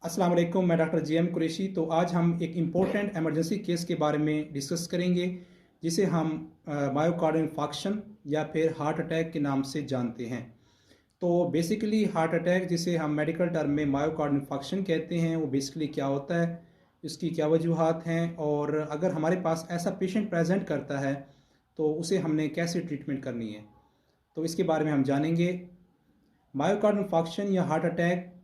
अस्सलाम वालेकुम, मैं डॉक्टर जी एम कुरैशी। तो आज हम एक इम्पोर्टेंट एमरजेंसी केस के बारे में डिस्कस करेंगे जिसे हम मायोकार्डियल इंफार्क्शन या फिर हार्ट अटैक के नाम से जानते हैं। तो बेसिकली हार्ट अटैक जिसे हम मेडिकल टर्म में मायोकार्डियल इंफार्क्शन कहते हैं, वो बेसिकली क्या होता है, इसकी क्या वजूहात हैं और अगर हमारे पास ऐसा पेशेंट प्रेजेंट करता है तो उसे हमने कैसे ट्रीटमेंट करनी है, तो इसके बारे में हम जानेंगे। मायोकार्डियल इंफार्क्शन या हार्ट अटैक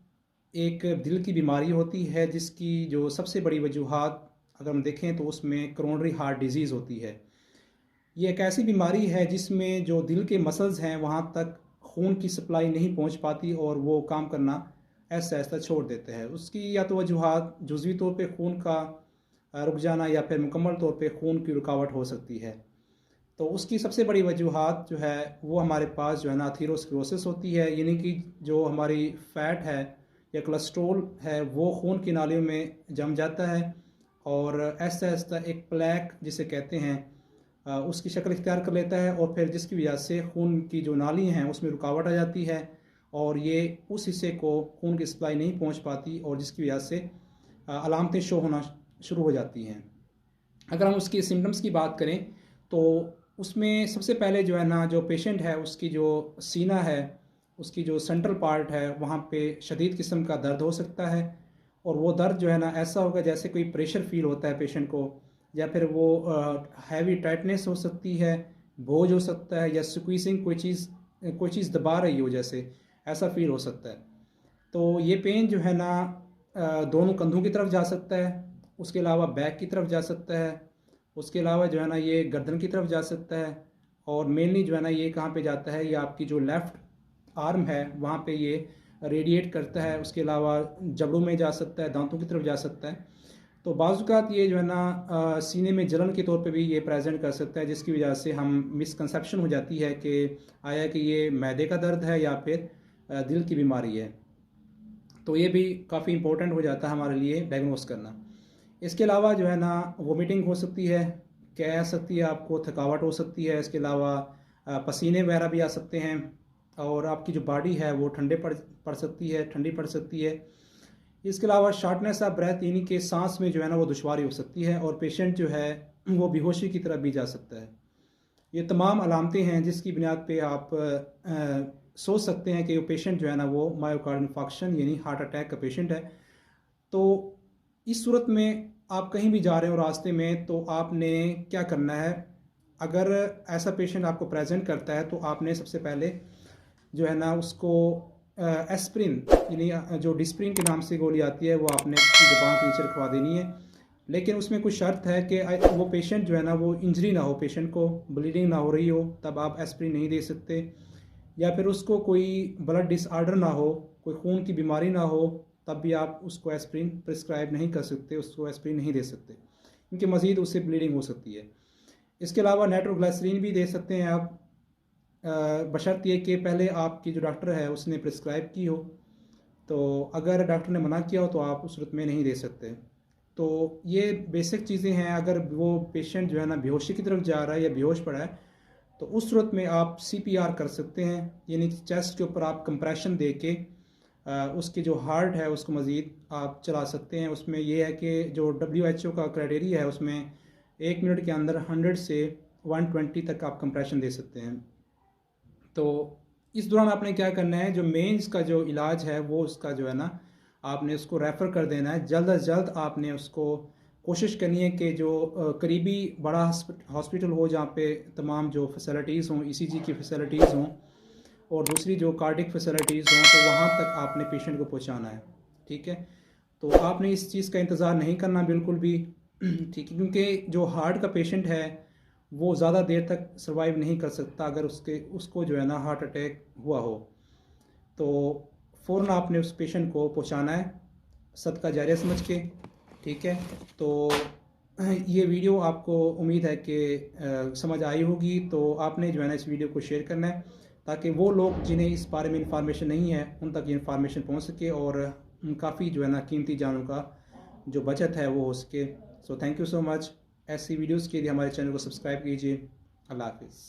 एक दिल की बीमारी होती है जिसकी जो सबसे बड़ी वजूहात अगर हम देखें तो उसमें कोरोनरी हार्ट डिजीज़ होती है। ये एक ऐसी बीमारी है जिसमें जो दिल के मसल्स हैं वहाँ तक खून की सप्लाई नहीं पहुँच पाती और वो काम करना ऐसा ऐसा छोड़ देते हैं। उसकी या तो वजूहात जुज़वी तौर पे खून का रुक जाना या फिर मुकम्मल तौर पे खून की रुकावट हो सकती है। तो उसकी सबसे बड़ी वजूहात जो है वो हमारे पास जो है ना अथीरोस्क्लेरोसिस होती है, यानी कि जो हमारी फ़ैट है या कोलेस्ट्रॉल है वो खून की नालियों में जम जाता है और ऐसा ऐसा एक प्लेक जिसे कहते हैं उसकी शक्ल इख्तियार कर लेता है और फिर जिसकी वजह से खून की जो नाली हैं उसमें रुकावट आ जाती है और ये उस हिस्से को खून की सप्लाई नहीं पहुंच पाती और जिसकी वजह से अलामतें शो होना शुरू हो जाती हैं। अगर हम उसकी सिम्टम्स की बात करें तो उसमें सबसे पहले जो है ना, जो पेशेंट है उसकी जो सीना है, उसकी जो सेंट्रल पार्ट है वहाँ पे शदीद किस्म का दर्द हो सकता है और वो दर्द जो है ना ऐसा होगा जैसे कोई प्रेशर फील होता है पेशेंट को, या फिर वो हैवी टाइटनेस हो सकती है, बोझ हो सकता है या स्क्वीजिंग कोई चीज़ दबा रही हो जैसे ऐसा फील हो सकता है। तो ये पेन जो है ना दोनों कंधों की तरफ जा सकता है, उसके अलावा बैक की तरफ जा सकता है, उसके अलावा जो है ना ये गर्दन की तरफ जा सकता है और मेनली जो है ना ये कहाँ पे जाता है, ये आपकी जो लेफ़्ट आर्म है वहाँ पे ये रेडिएट करता है। उसके अलावा जबड़ों में जा सकता है, दांतों की तरफ जा सकता है। तो बाज़ ये जो है ना सीने में जलन के तौर पे भी ये प्रेजेंट कर सकता है, जिसकी वजह से हम मिसकंसेप्शन हो जाती है कि आया कि ये मैदे का दर्द है या फिर दिल की बीमारी है। तो ये भी काफ़ी इंपॉर्टेंट हो जाता है हमारे लिए डायग्नोस करना। इसके अलावा जो है ना वोमिटिंग हो सकती है, क्या आ सकती है, आपको थकावट हो सकती है। इसके अलावा पसीने वगैरह भी आ सकते हैं और आपकी जो बॉडी है वो पड़ सकती है, ठंडी पड़ सकती है। इसके अलावा शॉर्टनेस ऑफ ब्रेथ, यानी कि सांस में जो है ना वो दुश्वारी हो सकती है और पेशेंट जो है वो बेहोशी की तरफ भी जा सकता है। ये तमाम अलामतें हैं जिसकी बुनियाद पे आप सोच सकते हैं कि वो पेशेंट जो है ना वो मायोकार्डियल इंफार्क्शन यानी हार्ट अटैक का पेशेंट है। तो इस सूरत में आप कहीं भी जा रहे हो रास्ते में तो आपने क्या करना है, अगर ऐसा पेशेंट आपको प्रेजेंट करता है तो आपने सबसे पहले जो है ना उसको एस्प्रिन यानी जो डिस्प्रिन के नाम से गोली आती है वो आपने उसकी ज़ुबान के नीचे रखवा देनी है। लेकिन उसमें कुछ शर्त है कि वो पेशेंट जो है ना वो इंजरी ना हो, पेशेंट को ब्लीडिंग ना हो रही हो, तब आप एस्प्रिन नहीं दे सकते। या फिर उसको कोई ब्लड डिसऑर्डर ना हो, कोई खून की बीमारी ना हो, तब भी आप उसको एस्प्रिन प्रिस्क्राइब नहीं कर सकते, उसको एस्प्रिन नहीं दे सकते क्योंकि मज़ीद उससे ब्लीडिंग हो सकती है। इसके अलावा नाइट्रोग्लिसरीन भी दे सकते हैं आप, बशर्त ये कि पहले आपकी जो डॉक्टर है उसने प्रिस्क्राइब की हो। तो अगर डॉक्टर ने मना किया हो तो आप उस सूरत में नहीं दे सकते। तो ये बेसिक चीज़ें हैं। अगर वो पेशेंट जो है ना बेहोशी की तरफ जा रहा है या बेहोश पड़ा है तो उस सूरत में आप सीपीआर कर सकते हैं, यानी चेस्ट के ऊपर आप कंप्रेशन दे के उसकी जो हार्ट है उसको मज़ीद आप चला सकते हैं। उसमें यह है कि जो WHO का क्राइटेरिया है उसमें 1 मिनट के अंदर 100 से 120 तक आप कंप्रेशन दे सकते हैं। तो इस दौरान आपने क्या करना है, जो मेंस का जो इलाज है वो उसका जो है ना आपने उसको रेफ़र कर देना है। जल्द अज जल्द आपने उसको कोशिश करनी है कि जो करीबी बड़ा हॉस्पिटल हो जहाँ पे तमाम जो फैसिलिटीज़ हों, ईसीजी की फैसिलिटीज़ हों और दूसरी जो कार्डिक फैसिलिटीज़ हों, तो वहाँ तक आपने पेशेंट को पहुँचाना है। ठीक है, तो आपने इस चीज़ का इंतज़ार नहीं करना बिल्कुल भी। ठीक है, क्योंकि जो हार्ट का पेशेंट है वो ज़्यादा देर तक सर्वाइव नहीं कर सकता अगर उसको जो है ना हार्ट अटैक हुआ हो। तो फ़ौरन आपने उस पेशेंट को पहुंचाना है सदका जारिया समझ के। ठीक है, तो ये वीडियो आपको उम्मीद है कि समझ आई होगी। तो आपने जो है ना इस वीडियो को शेयर करना है ताकि वो लोग जिन्हें इस बारे में इंफॉर्मेशन नहीं है उन तक ये इंफॉर्मेशन पहुंच सके और काफ़ी जो है ना कीमती जानों का जो बचत है वो हो सके। So thank you so much. ऐसी वीडियोज़ के लिए हमारे चैनल को सब्सक्राइब कीजिए। अल्लाह हाफिज़।